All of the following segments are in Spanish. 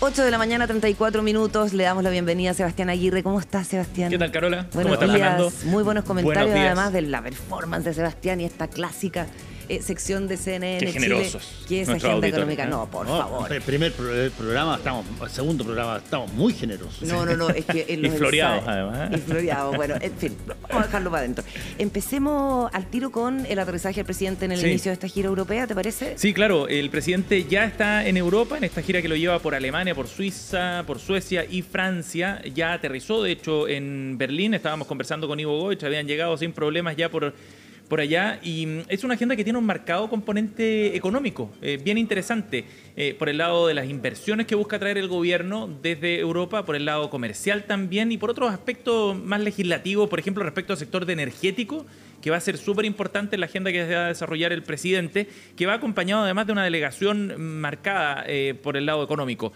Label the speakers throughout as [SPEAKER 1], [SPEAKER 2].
[SPEAKER 1] 8 de la mañana, 34 minutos. Le damos la bienvenida a Sebastián Aguirre. ¿Cómo estás, Sebastián?
[SPEAKER 2] ¿Qué tal, Carola?
[SPEAKER 1] Buenos
[SPEAKER 2] ¿Cómo estás,
[SPEAKER 1] días.
[SPEAKER 2] Fernando?
[SPEAKER 1] Muy buenos comentarios,
[SPEAKER 2] Buenos días.
[SPEAKER 1] además de la performance de Sebastián y esta clásica sección de CNN
[SPEAKER 2] Qué generosos
[SPEAKER 1] Chile, que es
[SPEAKER 2] nuestros
[SPEAKER 1] agenda
[SPEAKER 2] auditores,
[SPEAKER 1] económica.
[SPEAKER 2] ¿eh?
[SPEAKER 1] No, por favor.
[SPEAKER 3] El primer programa segundo programa estamos muy generosos.
[SPEAKER 1] No, es que él
[SPEAKER 2] Y
[SPEAKER 1] nos
[SPEAKER 2] floreados,
[SPEAKER 1] sabe.
[SPEAKER 2] además.
[SPEAKER 1] Y floreados, bueno, en fin, vamos a dejarlo para adentro. Empecemos al tiro con el aterrizaje del presidente en el inicio de esta gira europea, ¿te parece?
[SPEAKER 2] Sí, claro, el presidente ya está en Europa, en esta gira que lo lleva por Alemania, por Suiza, por Suecia y Francia. Ya aterrizó, de hecho, en Berlín. Estábamos conversando con Ivo Goich, habían llegado sin problemas ya por allá, y es una agenda que tiene un marcado componente económico, bien interesante, por el lado de las inversiones que busca traer el gobierno desde Europa, por el lado comercial también, y por otros aspectos más legislativos, por ejemplo, respecto al sector de energético, que va a ser súper importante en la agenda que va a desarrollar el presidente, que va acompañado además de una delegación marcada por el lado económico.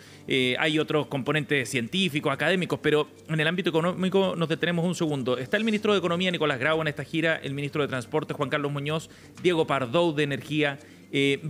[SPEAKER 2] Hay otros componentes científicos, académicos, pero en el ámbito económico nos detenemos un segundo. Está el ministro de Economía, Nicolás Grau, en esta gira, el ministro de Transporte, Juan Carlos Muñoz, Diego Pardo, de Energía,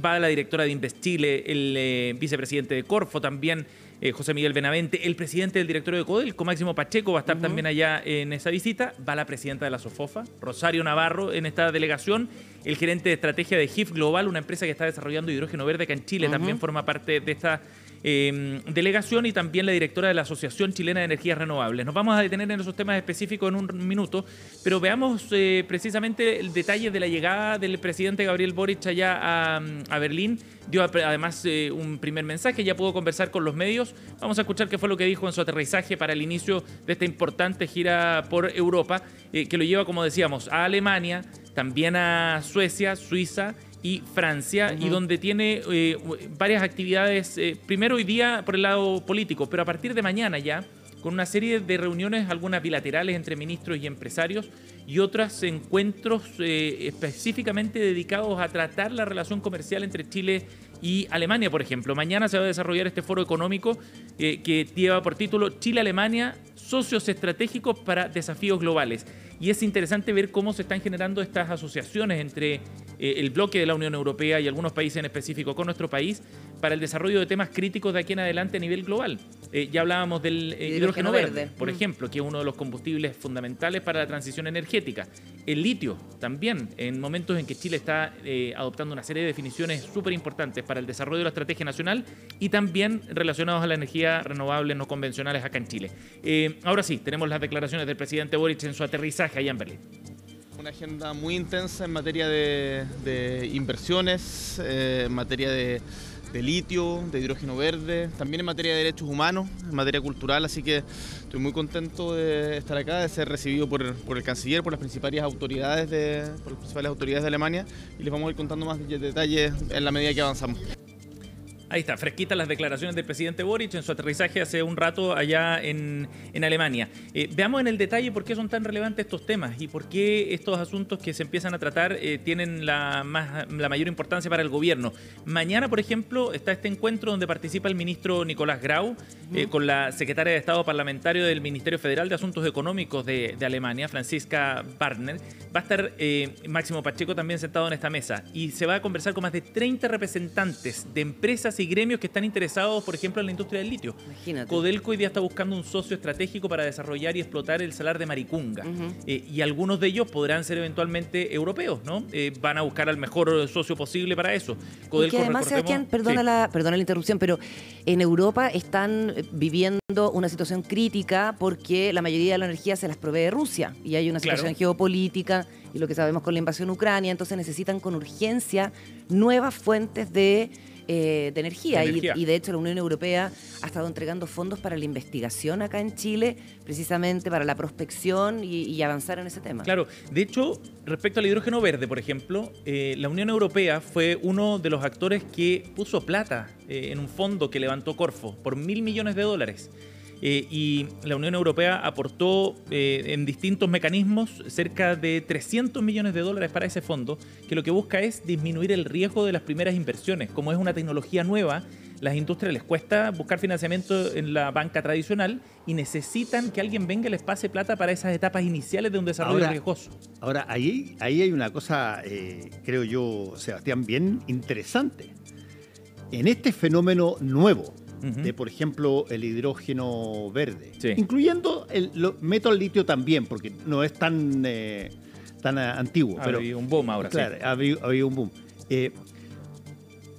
[SPEAKER 2] va la directora de Invest Chile, el vicepresidente de Corfo también, José Miguel Benavente, el presidente del directorio de Codelco, Máximo Pacheco, va a estar también allá en esa visita. Va la presidenta de la SOFOFA, Rosario Navarro, en esta delegación. El gerente de estrategia de HIF Global, una empresa que está desarrollando hidrógeno verde acá en Chile, también forma parte de esta delegación, y también la directora de la Asociación Chilena de Energías Renovables. Nos vamos a detener en esos temas específicos en un minuto, pero veamos precisamente el detalle de la llegada del presidente Gabriel Boric allá a Berlín. Dio además un primer mensaje, ya pudo conversar con los medios. Vamos a escuchar qué fue lo que dijo en su aterrizaje para el inicio de esta importante gira por Europa, que lo lleva, como decíamos, a Alemania, también a Suecia, Suiza y Francia, y donde tiene varias actividades, primero hoy día por el lado político, pero a partir de mañana ya, con una serie de reuniones, algunas bilaterales entre ministros y empresarios, y otros encuentros específicamente dedicados a tratar la relación comercial entre Chile y Alemania, por ejemplo. Mañana se va a desarrollar este foro económico que lleva por título Chile-Alemania, socios estratégicos para desafíos globales. Y es interesante ver cómo se están generando estas asociaciones entre el bloque de la Unión Europea y algunos países en específico con nuestro país para el desarrollo de temas críticos de aquí en adelante a nivel global. Ya hablábamos del hidrógeno verde, por ejemplo, que es uno de los combustibles fundamentales para la transición energética. El litio también, en momentos en que Chile está adoptando una serie de definiciones súper importantes para el desarrollo de la estrategia nacional, y también relacionados a la energía renovable no convencionales acá en Chile. Ahora sí, tenemos las declaraciones del presidente Boric en su aterrizaje allá en Berlín.
[SPEAKER 4] Una agenda muy intensa en materia de inversiones, en materia de litio, de hidrógeno verde, también en materia de derechos humanos, en materia cultural, así que estoy muy contento de estar acá, de ser recibido por el canciller, por las principales autoridades de Alemania, y les vamos a ir contando más detalles en la medida que avanzamos.
[SPEAKER 2] Ahí está, fresquitas las declaraciones del presidente Boric en su aterrizaje hace un rato allá en Alemania. Veamos en el detalle por qué son tan relevantes estos temas y por qué estos asuntos que se empiezan a tratar tienen la mayor importancia para el gobierno. Mañana, por ejemplo, está este encuentro donde participa el ministro Nicolás Grau con la secretaria de Estado parlamentario del Ministerio Federal de Asuntos Económicos de Alemania, Franziska Barner. Va a estar Máximo Pacheco también sentado en esta mesa, y se va a conversar con más de 30 representantes de empresas y gremios que están interesados, por ejemplo, en la industria del litio.
[SPEAKER 1] Imagínate.
[SPEAKER 2] Codelco hoy día está buscando un socio estratégico para desarrollar y explotar el salar de Maricunga. Y algunos de ellos podrán ser eventualmente europeos, ¿no? Van a buscar al mejor socio posible para eso.
[SPEAKER 1] Porque además, Sebastián, perdona la interrupción, pero en Europa están viviendo una situación crítica porque la mayoría de la energía se las provee Rusia, y hay una situación geopolítica y lo que sabemos con la invasión a Ucrania, entonces necesitan con urgencia nuevas fuentes de energía. Y de hecho la Unión Europea ha estado entregando fondos para la investigación acá en Chile, precisamente para la prospección y avanzar en ese tema.
[SPEAKER 2] Claro, de hecho, respecto al hidrógeno verde, por ejemplo, la Unión Europea fue uno de los actores que puso plata en un fondo que levantó Corfo por $1.000 millones. Y la Unión Europea aportó en distintos mecanismos cerca de $300 millones para ese fondo, que lo que busca es disminuir el riesgo de las primeras inversiones. Como es una tecnología nueva, las industrias les cuesta buscar financiamiento en la banca tradicional y necesitan que alguien venga y les pase plata para esas etapas iniciales de un desarrollo riesgoso.
[SPEAKER 3] Ahora, ahí hay una cosa, creo yo, Sebastián, bien interesante. En este fenómeno nuevo de, por ejemplo, el hidrógeno verde,
[SPEAKER 2] Sí.
[SPEAKER 3] incluyendo meto al litio también, porque no es tan antiguo.
[SPEAKER 2] Ha
[SPEAKER 3] pero
[SPEAKER 2] habido un boom ahora,
[SPEAKER 3] claro,
[SPEAKER 2] sí.
[SPEAKER 3] ha habido un boom.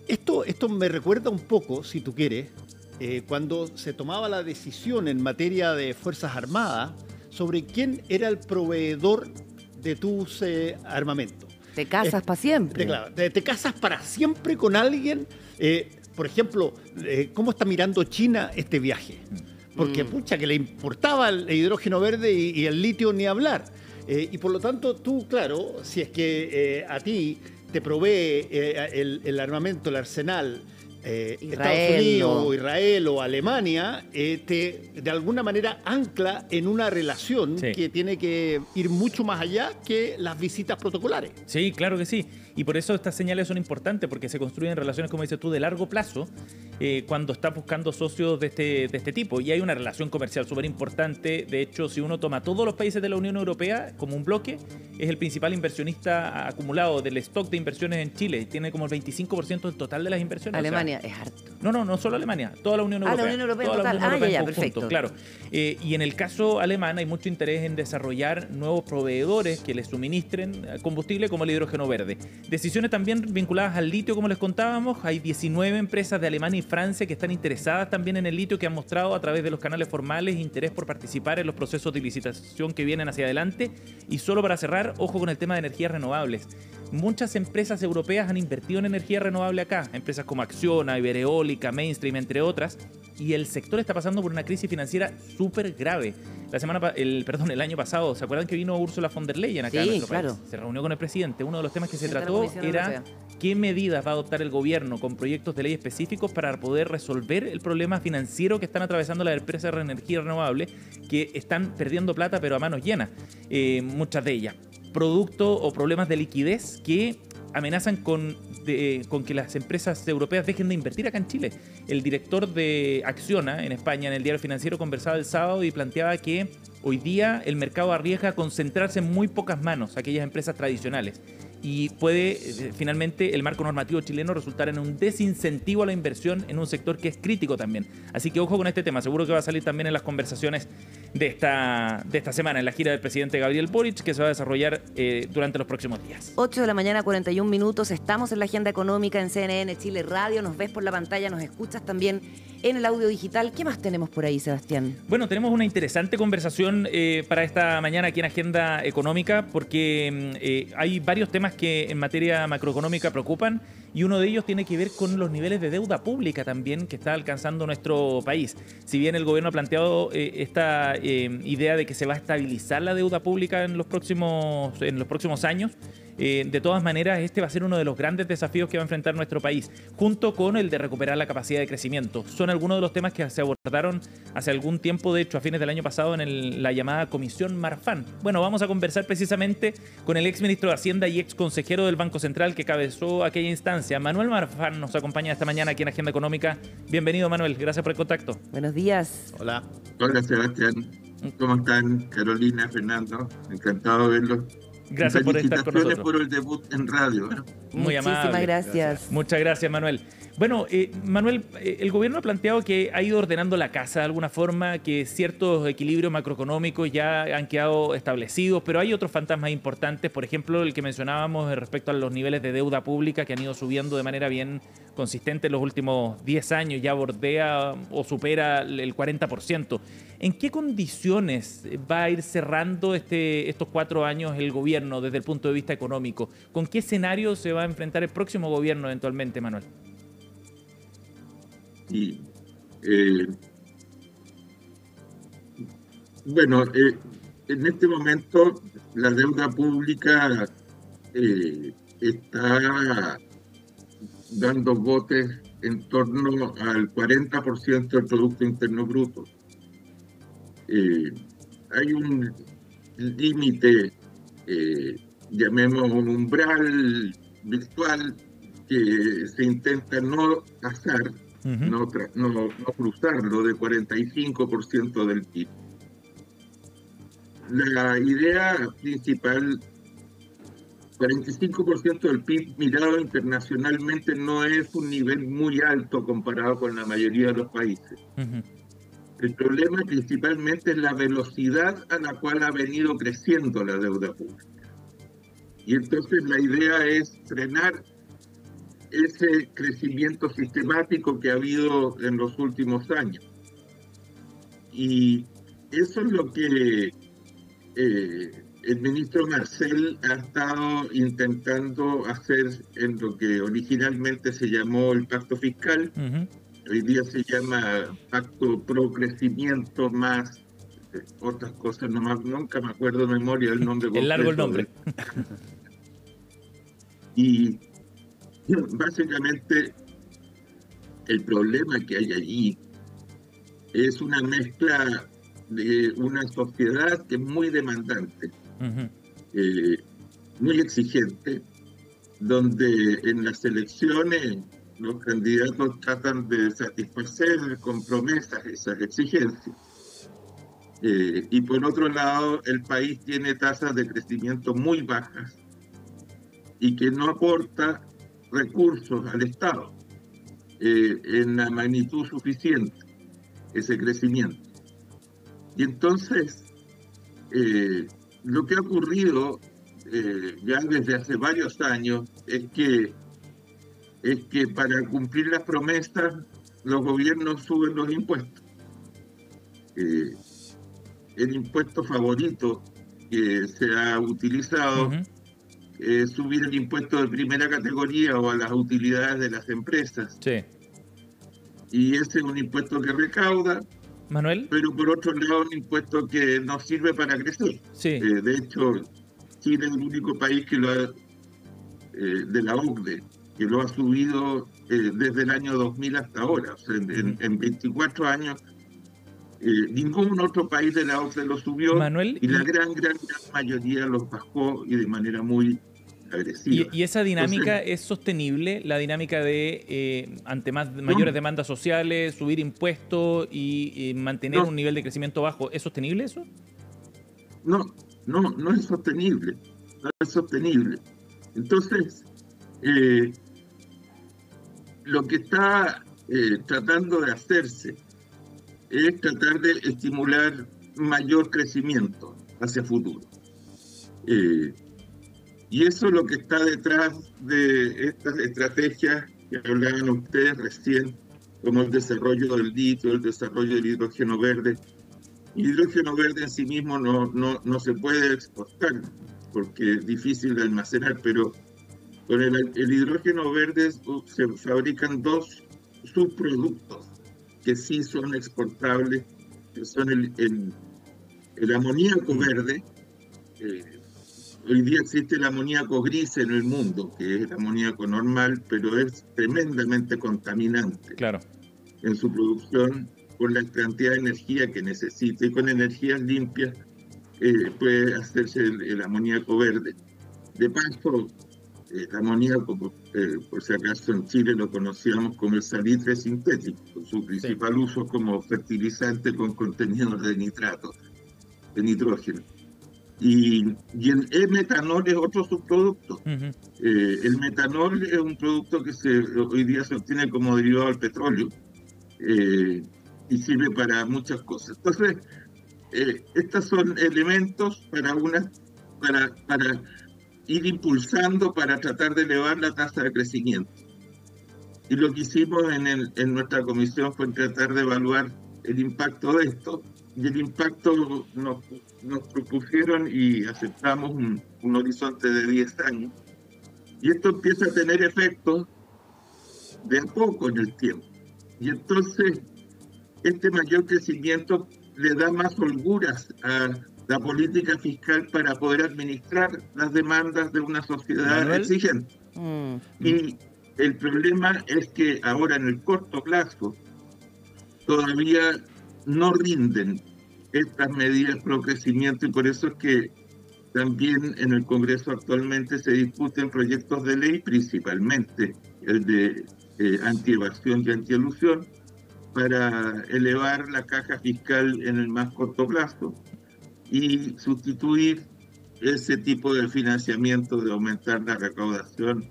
[SPEAKER 3] Esto me recuerda un poco, si tú quieres, cuando se tomaba la decisión en materia de Fuerzas Armadas sobre quién era el proveedor de tus armamentos.
[SPEAKER 1] Te casas para siempre.
[SPEAKER 3] Claro, te casas para siempre con alguien. Por ejemplo, ¿cómo está mirando China este viaje? Porque, pucha, que le importaba el hidrógeno verde y el litio ni hablar. Y por lo tanto, tú, claro, si es que a ti te provee el armamento, el arsenal, Estados Unidos, Israel o Alemania, de alguna manera ancla en una relación que tiene que ir mucho más allá que las visitas protocolares.
[SPEAKER 2] Sí, claro que sí. Y por eso estas señales son importantes, porque se construyen relaciones, como dices tú, de largo plazo, cuando estás buscando socios de este tipo. Y hay una relación comercial súper importante. De hecho, si uno toma todos los países de la Unión Europea como un bloque, es el principal inversionista acumulado del stock de inversiones en Chile. Tiene como el 25% del total de las inversiones.
[SPEAKER 1] Alemania es harto.
[SPEAKER 2] No solo Alemania, toda la Unión Europea.
[SPEAKER 1] La Unión Europea
[SPEAKER 2] toda
[SPEAKER 1] total.
[SPEAKER 2] La Unión Europea en conjunto,
[SPEAKER 1] perfecto.
[SPEAKER 2] claro. Y en el caso alemán hay mucho interés en desarrollar nuevos proveedores que les suministren combustible como el hidrógeno verde. Decisiones también vinculadas al litio, como les contábamos. Hay 19 empresas de Alemania y Francia que están interesadas también en el litio, que han mostrado a través de los canales formales interés por participar en los procesos de licitación que vienen hacia adelante. Y solo para cerrar, ojo con el tema de energías renovables. Muchas empresas europeas han invertido en energía renovable acá, empresas como Acciona, Ibereólica, Mainstream, entre otras, y el sector está pasando por una crisis financiera súper grave. El año pasado, ¿se acuerdan que vino Ursula von der Leyen acá en nuestro país? Se reunió con el presidente. Uno de los temas que se trató era qué medidas va a adoptar el gobierno con proyectos de ley específicos para poder resolver el problema financiero que están atravesando las empresas de energía renovable, que están perdiendo plata pero a manos llenas, muchas de ellas. Producto o problemas de liquidez que amenazan con que las empresas europeas dejen de invertir acá en Chile. El director de Acciona en España, en el Diario Financiero, conversaba el sábado y planteaba que hoy día el mercado arriesga a concentrarse en muy pocas manos, aquellas empresas tradicionales. Y puede finalmente el marco normativo chileno resultar en un desincentivo a la inversión en un sector que es crítico también. Así que ojo con este tema, seguro que va a salir también en las conversaciones de esta semana, en la gira del presidente Gabriel Boric, que se va a desarrollar durante los próximos días.
[SPEAKER 1] 8 de la mañana, 41 minutos, estamos en la agenda económica en CNN Chile Radio, nos ves por la pantalla, nos escuchas también en el audio digital. ¿Qué más tenemos por ahí, Sebastián?
[SPEAKER 2] Bueno, tenemos una interesante conversación para esta mañana aquí en Agenda Económica, porque hay varios temas que en materia macroeconómica preocupan, y uno de ellos tiene que ver con los niveles de deuda pública también que está alcanzando nuestro país. Si bien el gobierno ha planteado esta idea de que se va a estabilizar la deuda pública en los próximos años, de todas maneras, este va a ser uno de los grandes desafíos que va a enfrentar nuestro país, junto con el de recuperar la capacidad de crecimiento. Son algunos de los temas que se abordaron hace algún tiempo, de hecho a fines del año pasado, en la llamada Comisión Marfan. Bueno, vamos a conversar precisamente con el exministro de Hacienda y ex consejero del Banco Central que cabezó aquella instancia. Manuel Marfan nos acompaña esta mañana aquí en Agenda Económica. Bienvenido, Manuel, gracias por el contacto.
[SPEAKER 1] Buenos días.
[SPEAKER 3] Hola.
[SPEAKER 5] Hola, Sebastián. ¿Cómo están? Carolina, Fernando, encantado de verlos.
[SPEAKER 2] Gracias por estar con nosotros.
[SPEAKER 5] Por el debut en radio.
[SPEAKER 2] Muy amable.
[SPEAKER 1] Muchísimas gracias.
[SPEAKER 2] Muchas gracias, Manuel. Bueno, Manuel, el gobierno ha planteado que ha ido ordenando la casa de alguna forma, que ciertos equilibrios macroeconómicos ya han quedado establecidos, pero hay otros fantasmas importantes, por ejemplo, el que mencionábamos respecto a los niveles de deuda pública que han ido subiendo de manera bien consistente en los últimos 10 años, ya bordea o supera el 40%. ¿En qué condiciones va a ir cerrando estos 4 años el gobierno desde el punto de vista económico? ¿Con qué escenario se va a enfrentar el próximo gobierno eventualmente, Manuel?
[SPEAKER 5] Y, en este momento la deuda pública está dando botes en torno al 40% del Producto Interno Bruto. Hay un límite, llamemos un umbral virtual, que se intenta no pasar, no cruzarlo, de 45% del PIB. La idea principal 45% del PIB mirado internacionalmente no es un nivel muy alto comparado con la mayoría de los países. El problema principalmente es la velocidad a la cual ha venido creciendo la deuda pública. Y entonces la idea es frenar ese crecimiento sistemático que ha habido en los últimos años. Y eso es lo que el ministro Marcel ha estado intentando hacer en lo que originalmente se llamó el pacto fiscal. Hoy día se llama pacto pro crecimiento más otras cosas, nunca me acuerdo de memoria el nombre completo.
[SPEAKER 2] Es largo el nombre.
[SPEAKER 5] Y básicamente el problema que hay allí es una mezcla de una sociedad que es muy demandante, muy exigente, donde en las elecciones los candidatos tratan de satisfacer con promesas esas exigencias. Y por otro lado, el país tiene tasas de crecimiento muy bajas y que no aporta recursos al Estado en la magnitud suficiente, ese crecimiento. Y entonces, lo que ha ocurrido ya desde hace varios años es que para cumplir las promesas, los gobiernos suben los impuestos. El impuesto favorito que se ha utilizado es subir el impuesto de primera categoría o a las utilidades de las empresas.
[SPEAKER 2] Sí.
[SPEAKER 5] Y ese es un impuesto que recauda,
[SPEAKER 2] Manuel.
[SPEAKER 5] pero por otro lado un impuesto que no sirve para crecer.
[SPEAKER 2] Sí.
[SPEAKER 5] De hecho, Chile es el único país que lo ha, de la OCDE, que lo ha subido desde el año 2000 hasta ahora. O sea, en 24 años, ningún otro país de la OCDE lo subió,
[SPEAKER 2] Manuel,
[SPEAKER 5] y la gran mayoría los bajó y de manera muy agresiva.
[SPEAKER 2] ¿Y esa dinámica es sostenible? La dinámica de, ante mayores demandas sociales, subir impuestos y mantener un nivel de crecimiento bajo, ¿es sostenible eso?
[SPEAKER 5] No es sostenible. No es sostenible. Entonces, lo que está tratando de hacerse es tratar de estimular mayor crecimiento hacia futuro. Y eso es lo que está detrás de estas estrategias que hablaban ustedes recién, como el desarrollo del litio, el desarrollo del hidrógeno verde. El hidrógeno verde en sí mismo no se puede exportar porque es difícil de almacenar, pero con el hidrógeno verde se fabrican dos subproductos que sí son exportables, que son el amoníaco verde. Hoy día existe el amoníaco gris en el mundo, que es el amoníaco normal, pero es tremendamente contaminante en su producción por la cantidad de energía que necesita, y con energías limpias puede hacerse el amoníaco verde. De paso, el amoníaco, por si acaso en Chile lo conocíamos como el salitre sintético, su principal uso como fertilizante con contenido de nitrato, de nitrógeno. Y el metanol es otro subproducto. El metanol es un producto que hoy día se obtiene como derivado del petróleo y sirve para muchas cosas. Entonces, estos son elementos para ir impulsando, para tratar de elevar la tasa de crecimiento. Y lo que hicimos en nuestra comisión fue tratar de evaluar el impacto de esto. Y el impacto nos propusieron y aceptamos un horizonte de 10 años. Y esto empieza a tener efectos de a poco en el tiempo. Y entonces, este mayor crecimiento le da más holguras a la política fiscal para poder administrar las demandas de una sociedad exigente. Y el problema es que ahora en el corto plazo todavía no rinden estas medidas pro crecimiento, y por eso es que también en el Congreso actualmente se discuten proyectos de ley, principalmente el de antievasión y antielusión, para elevar la caja fiscal en el más corto plazo y sustituir ese tipo de financiamiento, de aumentar la recaudación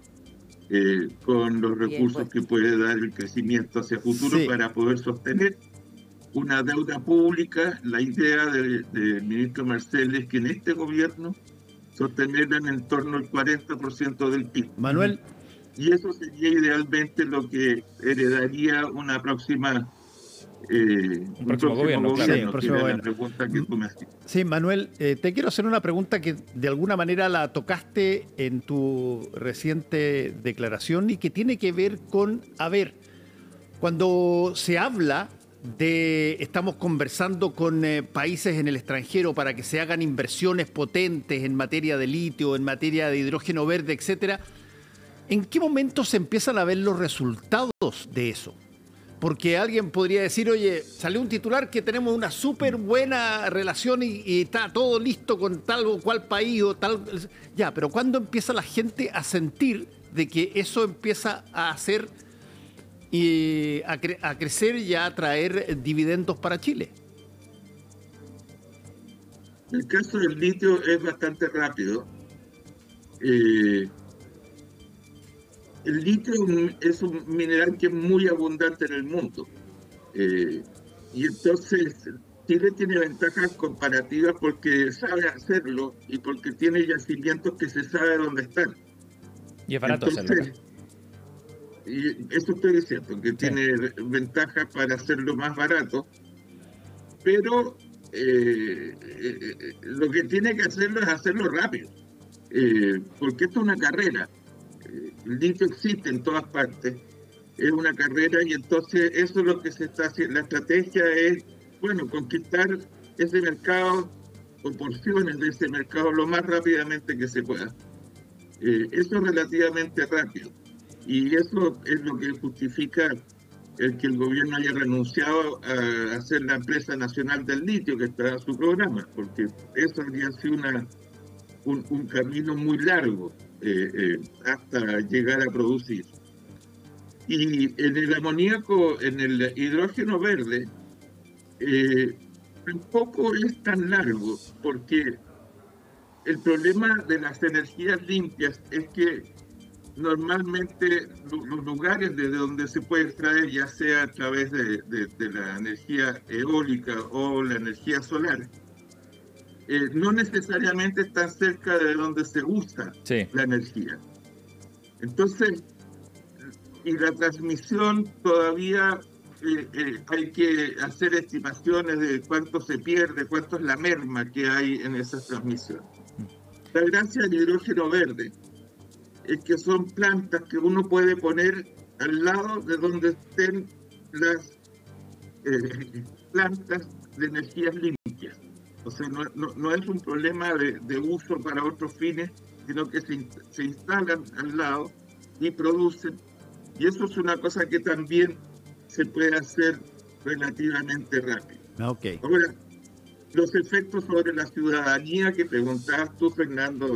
[SPEAKER 5] con los recursos que puede dar el crecimiento hacia futuro para poder sostener una deuda pública. La idea del ministro Marcel es que en este gobierno sostenerla en torno al 40% del PIB.
[SPEAKER 3] Manuel.
[SPEAKER 5] Y eso sería idealmente lo que heredaría una próxima...
[SPEAKER 2] un próximo gobierno, claro.
[SPEAKER 3] Sí, un próximo gobierno.
[SPEAKER 5] La pregunta que tú me has dicho.
[SPEAKER 3] Sí, Manuel, te quiero hacer una pregunta que de alguna manera la tocaste en tu reciente declaración y que tiene que ver con, cuando se habla de, estamos conversando con países en el extranjero para que se hagan inversiones potentes en materia de litio, en materia de hidrógeno verde, etcétera, ¿en qué momento se empiezan a ver los resultados de eso? Porque alguien podría decir, oye, salió un titular que tenemos una súper buena relación y está todo listo con tal o cual país o tal... Ya, pero ¿cuándo empieza la gente a sentir de que eso empieza a hacer y a crecer y a traer dividendos para Chile?
[SPEAKER 5] El caso del litio es bastante rápido. El litio es un mineral que es muy abundante en el mundo. Y entonces Chile tiene ventajas comparativas porque sabe hacerlo y porque tiene yacimientos que se sabe dónde están.
[SPEAKER 2] Y es barato hacerlo.
[SPEAKER 5] Y eso estoy diciendo, que tiene ventajas para hacerlo más barato. Pero lo que tiene que hacerlo es hacerlo rápido. Porque esto es una carrera. El litio existe en todas partes, es una carrera y entonces eso es lo que se está haciendo. La estrategia es, bueno, conquistar ese mercado o porciones de ese mercado lo más rápidamente que se pueda. Eso es relativamente rápido y eso es lo que justifica el que el gobierno haya renunciado a hacer la empresa nacional del litio que está en su programa, porque eso habría sido un camino muy largo hasta llegar a producir. Y en el amoníaco, en el hidrógeno verde, tampoco es tan largo, porque el problema de las energías limpias es que normalmente los lugares desde donde se puede extraer, ya sea a través de la energía eólica o la energía solar, no necesariamente están cerca de donde se usa la energía. Entonces, y la transmisión todavía hay que hacer estimaciones de cuánto se pierde, cuánto es la merma que hay en esa transmisión. La gracia del hidrógeno verde es que son plantas que uno puede poner al lado de donde estén las plantas de energías limpias. O sea, no es un problema de uso para otros fines, sino que se instalan al lado y producen. Y eso es una cosa que también se puede hacer relativamente rápido.
[SPEAKER 3] Okay.
[SPEAKER 5] Ahora, los efectos sobre la ciudadanía que preguntabas tú, Fernando,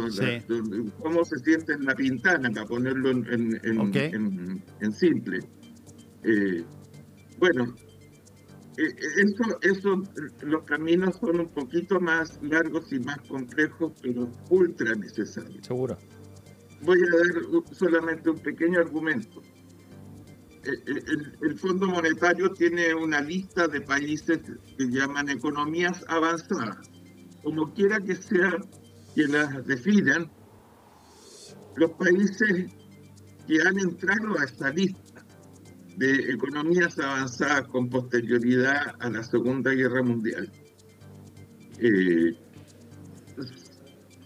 [SPEAKER 5] cómo se siente en La Pintana, para ponerlo en simple. Bueno, eso, los caminos son un poquito más largos y más complejos, pero ultra necesarios.
[SPEAKER 2] Seguro.
[SPEAKER 5] Voy a dar solamente un pequeño argumento. El Fondo Monetario tiene una lista de países que llaman economías avanzadas. Como quiera que sea que las definan, los países que han entrado a esta lista de economías avanzadas con posterioridad a la Segunda Guerra Mundial,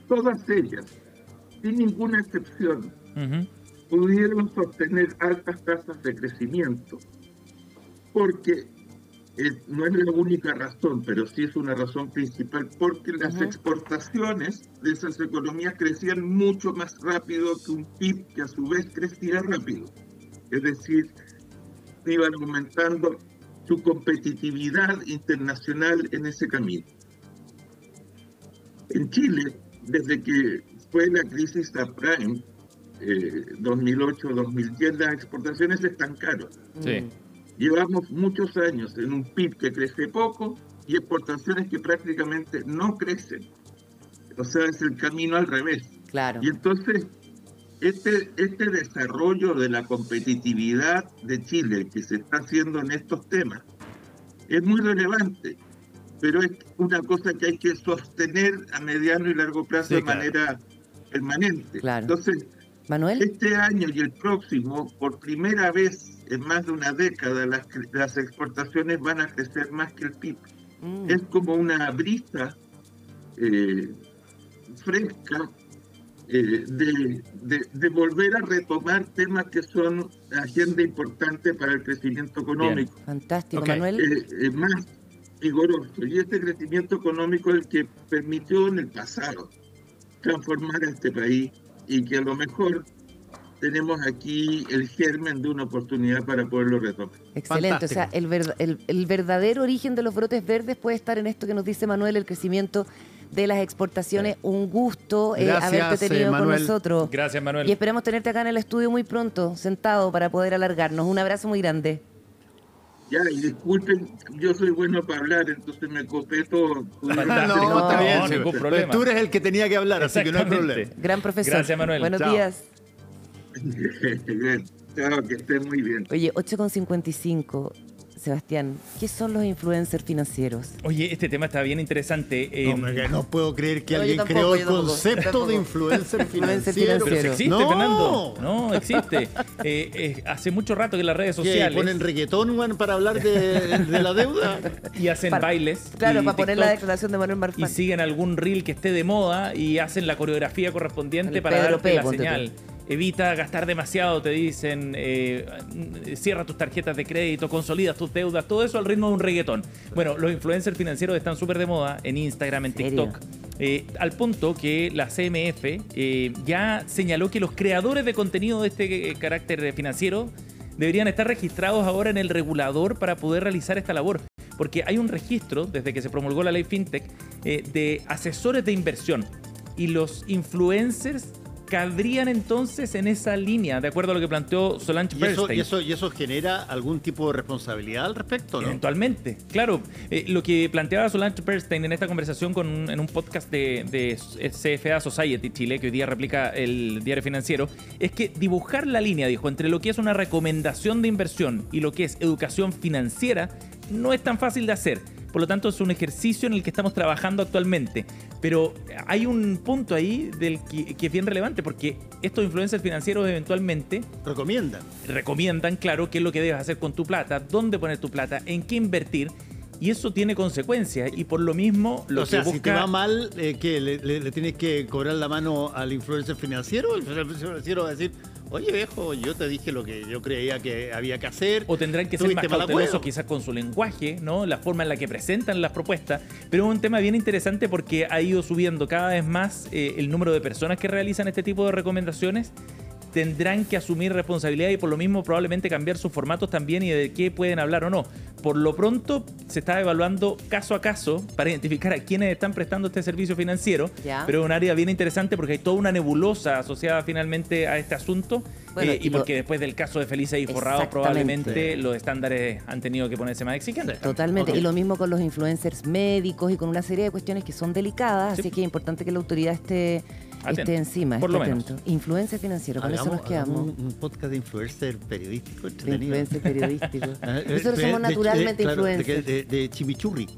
[SPEAKER 5] todas ellas, sin ninguna excepción, pudieron sostener altas tasas de crecimiento, porque no es la única razón, pero sí es una razón principal, porque las exportaciones de esas economías crecían mucho más rápido que un PIB que a su vez crecía rápido. Es decir, iban aumentando su competitividad internacional en ese camino. En Chile, desde que fue la crisis subprime, 2008-2010, las exportaciones se estancaron. Llevamos muchos años en un PIB que crece poco y exportaciones que prácticamente no crecen. O sea, es el camino al revés.
[SPEAKER 1] Claro.
[SPEAKER 5] Y entonces, este desarrollo de la competitividad de Chile que se está haciendo en estos temas es muy relevante, pero es una cosa que hay que sostener a mediano y largo plazo de manera permanente.
[SPEAKER 1] Claro.
[SPEAKER 5] Entonces,
[SPEAKER 1] Manuel.
[SPEAKER 5] Este año y el próximo, por primera vez en más de una década, las exportaciones van a crecer más que el PIB. Es como una brisa fresca de volver a retomar temas que son agenda importante para el crecimiento económico.
[SPEAKER 1] Bien. Fantástico, Manuel.
[SPEAKER 5] Más vigoroso. Y este crecimiento económico es el que permitió en el pasado transformar a este país y que a lo mejor tenemos aquí el germen de una oportunidad para poderlo retomar.
[SPEAKER 1] Excelente.
[SPEAKER 3] Fantástico.
[SPEAKER 1] O sea, el verdadero origen de los brotes verdes puede estar en esto que nos dice Manuel, el crecimiento de las exportaciones. Un gusto haberte tenido con nosotros.
[SPEAKER 2] Gracias, Manuel.
[SPEAKER 1] Y esperamos tenerte acá en el estudio muy pronto, sentado, para poder alargarnos. Un abrazo muy grande.
[SPEAKER 5] Ya, y disculpen, yo soy bueno para hablar, entonces me copé todo.
[SPEAKER 3] No, está bien.
[SPEAKER 2] ningún problema.
[SPEAKER 3] Tú eres el que tenía que hablar, así que no hay problema.
[SPEAKER 1] Gran profesor.
[SPEAKER 2] Gracias, Manuel.
[SPEAKER 1] Buenos
[SPEAKER 3] Chao.
[SPEAKER 1] días.
[SPEAKER 5] Bien. Chao, que estén muy bien.
[SPEAKER 1] Oye, 8:55. Sebastián, ¿qué son los influencers financieros?
[SPEAKER 2] Oye, este tema está bien interesante.
[SPEAKER 3] No puedo creer que
[SPEAKER 1] No,
[SPEAKER 3] alguien
[SPEAKER 1] yo tampoco,
[SPEAKER 3] creó el
[SPEAKER 1] yo tampoco,
[SPEAKER 3] concepto
[SPEAKER 1] tampoco.
[SPEAKER 3] de influencer
[SPEAKER 1] Influencer
[SPEAKER 3] financiero.
[SPEAKER 2] Pero sí
[SPEAKER 1] financiero.
[SPEAKER 2] existe,
[SPEAKER 3] No.
[SPEAKER 2] Fernando. No, existe. Hace mucho rato que en las redes
[SPEAKER 3] ¿Qué,
[SPEAKER 2] sociales
[SPEAKER 3] ponen reggaetón, Juan, para hablar de la deuda?
[SPEAKER 2] y hacen bailes.
[SPEAKER 1] Claro,
[SPEAKER 2] y
[SPEAKER 1] para poner la
[SPEAKER 2] TikTok,
[SPEAKER 1] declaración de Manuel
[SPEAKER 2] y
[SPEAKER 1] Marfan.
[SPEAKER 2] siguen algún reel que esté de moda y hacen la coreografía correspondiente
[SPEAKER 1] El
[SPEAKER 2] para
[SPEAKER 1] Pedro
[SPEAKER 2] darte
[SPEAKER 1] P,
[SPEAKER 2] la
[SPEAKER 1] ponte
[SPEAKER 2] señal. Evita gastar demasiado, te dicen, cierra tus tarjetas de crédito, consolidas tus deudas, todo eso al ritmo de un reggaetón. Bueno, los influencers financieros están súper de moda en Instagram, en
[SPEAKER 1] ¿Serio?
[SPEAKER 2] TikTok, al punto que la CMF ya señaló que los creadores de contenido de este carácter financiero deberían estar registrados ahora en el regulador para poder realizar esta labor. Porque hay un registro, desde que se promulgó la ley FinTech, de asesores de inversión. Y los influencers cabrían entonces en esa línea, de acuerdo a lo que planteó Solange Bernstein.
[SPEAKER 3] ¿Y eso genera algún tipo de responsabilidad al respecto, no?
[SPEAKER 2] Eventualmente, claro. Lo que planteaba Solange Bernstein en esta conversación en un podcast de CFA Society Chile, que hoy día replica el Diario Financiero, es que dibujar la línea, dijo, entre lo que es una recomendación de inversión y lo que es educación financiera no es tan fácil de hacer. Por lo tanto, es un ejercicio en el que estamos trabajando actualmente. Pero hay un punto ahí que es bien relevante, porque estos influencers financieros eventualmente recomiendan, claro, qué es lo que debes hacer con tu plata, dónde poner tu plata, en qué invertir. Y eso tiene consecuencias. Y por lo mismo,
[SPEAKER 3] si te va mal, ¿qué? ¿Le tienes que cobrar la mano al influencer financiero? El influencer financiero va a decir: oye, viejo, yo te dije lo que yo creía que había que hacer.
[SPEAKER 2] O tendrán que ser más cautelosos quizás con su lenguaje, ¿no? La forma en la que presentan las propuestas. Pero es un tema bien interesante porque ha ido subiendo cada vez más el número de personas que realizan este tipo de recomendaciones. Tendrán que asumir responsabilidad y por lo mismo probablemente cambiar sus formatos también y de qué pueden hablar o no. Por lo pronto se está evaluando caso a caso para identificar a quienes están prestando este servicio financiero.
[SPEAKER 1] Ya.
[SPEAKER 2] Pero es un área bien interesante porque hay toda una nebulosa asociada finalmente a este asunto.
[SPEAKER 1] Bueno,
[SPEAKER 2] y porque después del caso de Felices y Forrados probablemente los estándares han tenido que ponerse más exigentes.
[SPEAKER 1] Totalmente.
[SPEAKER 3] Okay.
[SPEAKER 1] Y lo mismo con los influencers médicos y con una serie de cuestiones que son delicadas. Sí. Así que es importante que la autoridad esté encima,
[SPEAKER 2] por lo menos.
[SPEAKER 1] Influencer financiero, con eso nos quedamos.
[SPEAKER 3] Un podcast de influencer periodístico
[SPEAKER 1] De
[SPEAKER 3] entretenido.
[SPEAKER 1] influencer periodístico. Nosotros somos naturalmente influencers.
[SPEAKER 3] De chimichurri.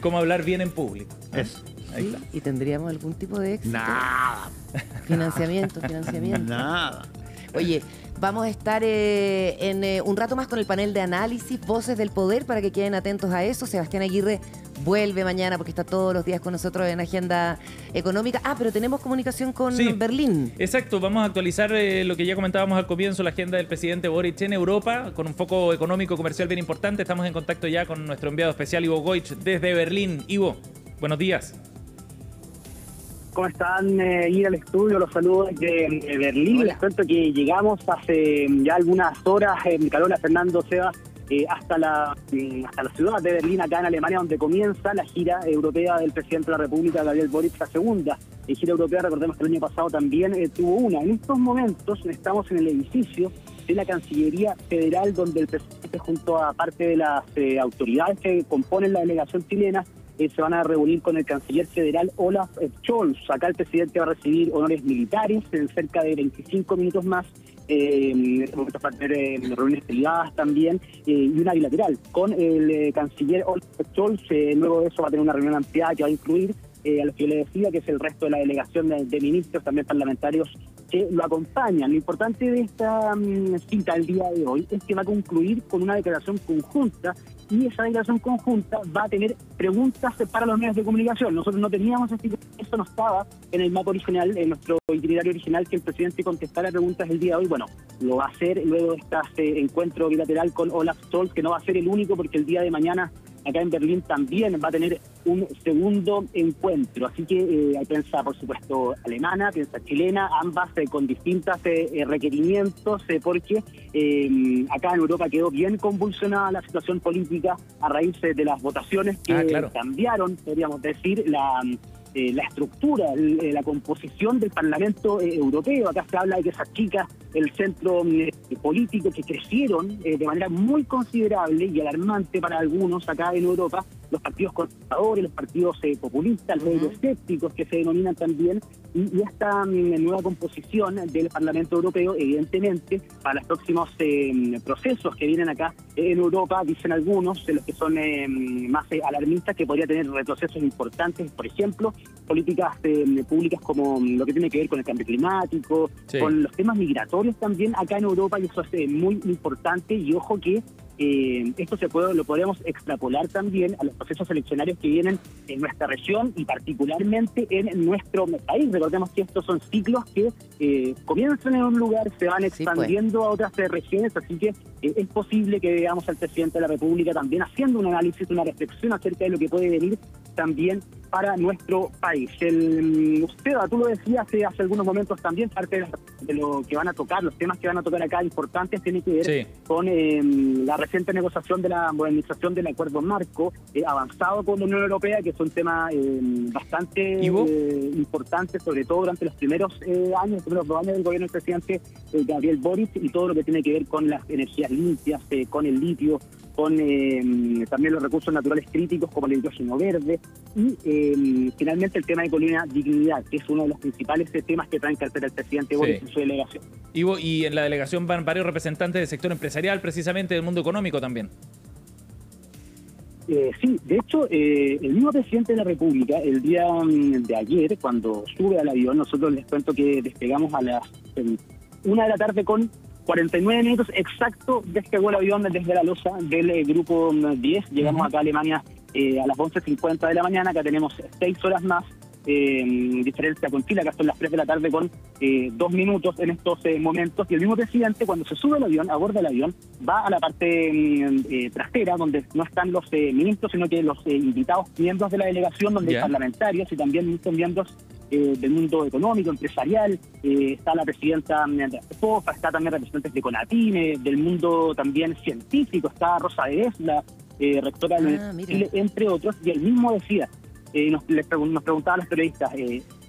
[SPEAKER 2] ¿Cómo hablar bien en público?
[SPEAKER 3] Eso.
[SPEAKER 2] Ahí
[SPEAKER 1] Sí,
[SPEAKER 2] está.
[SPEAKER 1] y tendríamos algún tipo de éxito.
[SPEAKER 3] Nada.
[SPEAKER 1] Financiamiento.
[SPEAKER 3] Nada.
[SPEAKER 1] Oye, vamos a estar en un rato más con el panel de análisis, Voces del Poder, para que queden atentos a eso. Sebastián Aguirre vuelve mañana porque está todos los días con nosotros en Agenda Económica. Pero tenemos comunicación con Berlín.
[SPEAKER 2] Exacto, vamos a actualizar lo que ya comentábamos al comienzo, la agenda del presidente Boric en Europa, con un foco económico comercial bien importante. Estamos en contacto ya con nuestro enviado especial Ivo Goich desde Berlín. Ivo, buenos días.
[SPEAKER 6] ¿Cómo están? Ir al estudio, los saludos desde Berlín. Les cuento que llegamos hace ya algunas horas en Carola Fernando Sebas hasta la ciudad de Berlín, acá en Alemania, donde comienza la gira europea del presidente de la República, Gabriel Boric, la segunda gira europea. Recordemos que el año pasado también tuvo una. En estos momentos estamos en el edificio de la Cancillería Federal, donde el presidente, junto a parte de las autoridades que componen la delegación chilena, se van a reunir con el canciller federal Olaf Scholz. Acá el presidente va a recibir honores militares en cerca de 25 minutos más. Para tener reuniones privadas también y una bilateral con el canciller Olaf Scholz. Luego de eso va a tener una reunión ampliada que va a incluir a los que yo le decía, que es el resto de la delegación de ministros, también parlamentarios que lo acompañan. Lo importante de esta cita el día de hoy es que va a concluir con una declaración conjunta, y esa declaración conjunta va a tener preguntas para los medios de comunicación. Nosotros no teníamos eso, no estaba en el mapa original, en nuestro itinerario original, que el presidente contestara preguntas el día de hoy. Bueno, lo va a hacer luego de este encuentro bilateral con Olaf Scholz, que no va a ser el único, porque el día de mañana acá en Berlín también va a tener un segundo encuentro. Así que hay prensa, por supuesto, alemana, prensa chilena, ambas con distintos requerimientos, porque acá en Europa quedó bien convulsionada la situación política a raíz de las votaciones que cambiaron, podríamos decir, la estructura, la composición del Parlamento Europeo. Acá se habla de que se achica el centro político, que crecieron de manera muy considerable y alarmante para algunos acá en Europa, los partidos conservadores, los partidos populistas, los euroscépticos, que se denominan también, y esta nueva composición del Parlamento Europeo, evidentemente, para los próximos procesos que vienen acá en Europa, dicen algunos, de los que son más alarmistas, que podría tener retrocesos importantes, por ejemplo, políticas públicas como lo que tiene que ver con el cambio climático, con los temas migratorios también acá en Europa, y eso es muy importante. Y ojo que esto lo podemos extrapolar también a los procesos eleccionarios que vienen en nuestra región y particularmente en nuestro país. Recordemos que estos son ciclos que comienzan en un lugar, se van expandiendo a otras regiones, así que es posible que veamos al presidente de la República también haciendo un análisis, una reflexión acerca de lo que puede venir también para nuestro país. Seba, tú lo decías hace algunos momentos también, parte de lo que van a tocar, los temas que van a tocar acá importantes, tienen que ver con la reciente negociación de la modernización del acuerdo marco avanzado con la Unión Europea, que es un tema bastante importante, sobre todo durante los primeros años, los primeros 2 años del gobierno del presidente Gabriel Boric, y todo lo que tiene que ver con las energías limpias, con el litio, con también los recursos naturales críticos como el hidrógeno verde, y finalmente el tema de Colina Dignidad, que es uno de los principales temas que trae en cartera el presidente Boric en su delegación.
[SPEAKER 2] Ivo, y en la delegación van varios representantes del sector empresarial, precisamente del mundo económico también.
[SPEAKER 6] Sí, de hecho, el mismo presidente de la República, el día de ayer, cuando sube al avión, nosotros les cuento que despegamos a las 1 de la tarde con 49 minutos exacto, despegó el avión desde la losa del grupo 10. Llegamos acá a Alemania a las 11:50 de la mañana. Acá tenemos 6 horas más, diferencia con Chile. Acá son las 3 de la tarde con 2 minutos en estos momentos. Y el mismo presidente, cuando se sube al avión, aborda el avión, va a la parte trasera, donde no están los ministros, sino que los invitados miembros de la delegación, donde hay parlamentarios y también muchos miembros del mundo económico, empresarial. Está la presidenta de FOFA, está también representantes de CONAPIME, del mundo también científico, está Rosa de la rectora de Chile, entre otros, y él mismo decía, nos preguntaba a los periodistas,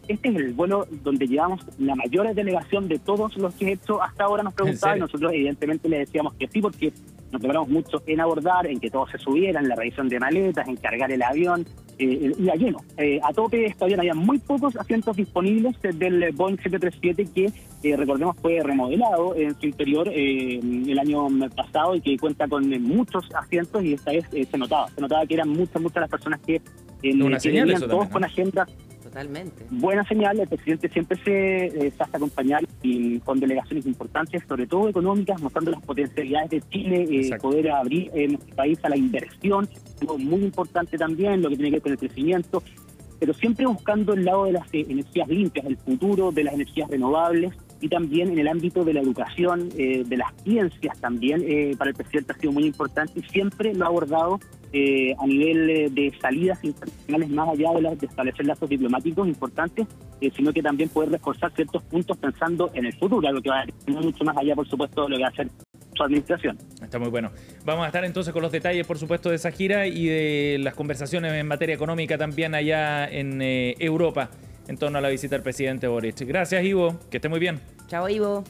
[SPEAKER 6] este es el vuelo donde llevamos la mayor delegación de todos los que he hecho hasta ahora, nos preguntaba, y nosotros evidentemente le decíamos que sí, porque nos demoramos mucho en abordar, en que todos se subieran, en la revisión de maletas, en cargar el avión, y a lleno. A tope este avión, había muy pocos asientos disponibles del Boeing 737 que, recordemos, fue remodelado en su interior el año pasado y que cuenta con muchos asientos, y esta vez se notaba que eran muchas las personas que venían todos con agendas.
[SPEAKER 1] Totalmente.
[SPEAKER 6] Buena señal. El presidente siempre se hace acompañar y con delegaciones importantes, sobre todo económicas, mostrando las potencialidades de Chile, poder abrir en nuestro país a la inversión, algo muy importante también, lo que tiene que ver con el crecimiento, pero siempre buscando el lado de las energías limpias, el futuro de las energías renovables, y también en el ámbito de la educación, de las ciencias también, para el presidente ha sido muy importante y siempre lo ha abordado a nivel de salidas internacionales, más allá de establecer lazos diplomáticos importantes, sino que también poder reforzar ciertos puntos pensando en el futuro, algo que va a ir mucho más allá, por supuesto, de lo que va a hacer su administración.
[SPEAKER 2] Está muy bueno. Vamos a estar entonces con los detalles, por supuesto, de esa gira y de las conversaciones en materia económica también allá en Europa, en torno a la visita del presidente Boric. Gracias, Ivo. Que esté muy bien.
[SPEAKER 1] Chao, Ivo.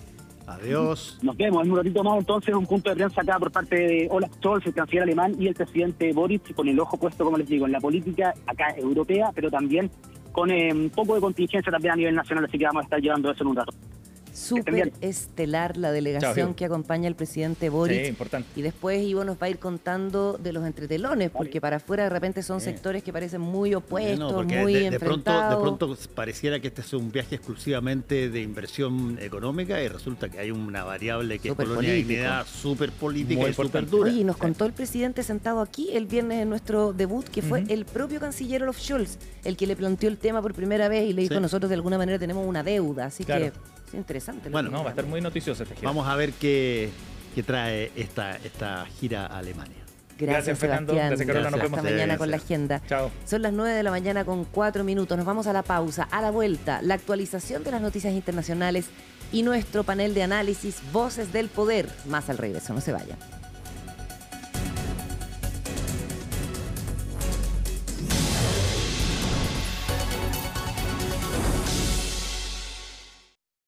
[SPEAKER 3] Adiós.
[SPEAKER 6] Nos vemos en un ratito más, entonces, un punto de prensa acá por parte de Olaf Scholz, el canciller alemán, y el presidente Boric, con el ojo puesto, como les digo, en la política acá europea, pero también con un poco de contingencia también a nivel nacional, así que vamos a estar llevando eso en un rato.
[SPEAKER 1] Súper estelar la delegación que acompaña al presidente Boric.
[SPEAKER 2] Sí, importante.
[SPEAKER 1] Y después Ivo nos va a ir contando de los entretelones, porque para afuera de repente son sectores que parecen muy opuestos, muy enfrentados.
[SPEAKER 3] De pronto pareciera que este es un viaje exclusivamente de inversión económica y resulta que hay una variable que
[SPEAKER 1] Súper
[SPEAKER 3] es colonialidad súper política y súper dura.
[SPEAKER 1] Oye, y nos contó el presidente sentado aquí el viernes en nuestro debut, que fue el propio canciller Olaf Scholz el que le planteó el tema por primera vez y le dijo, nosotros de alguna manera tenemos una deuda, así que es interesante.
[SPEAKER 3] Bueno,
[SPEAKER 2] va a estar muy noticiosa esta gira.
[SPEAKER 3] Vamos a ver qué trae esta gira a Alemania.
[SPEAKER 1] Gracias
[SPEAKER 2] Fernando.
[SPEAKER 1] Sebastián.
[SPEAKER 2] Gracias, Carola. Nos vemos
[SPEAKER 1] hasta mañana con la agenda.
[SPEAKER 2] Chao.
[SPEAKER 1] Son las 9 de la mañana con 4 minutos. Nos vamos a la pausa. A la vuelta, la actualización de las noticias internacionales y nuestro panel de análisis Voces del Poder. Más al regreso. No se vayan.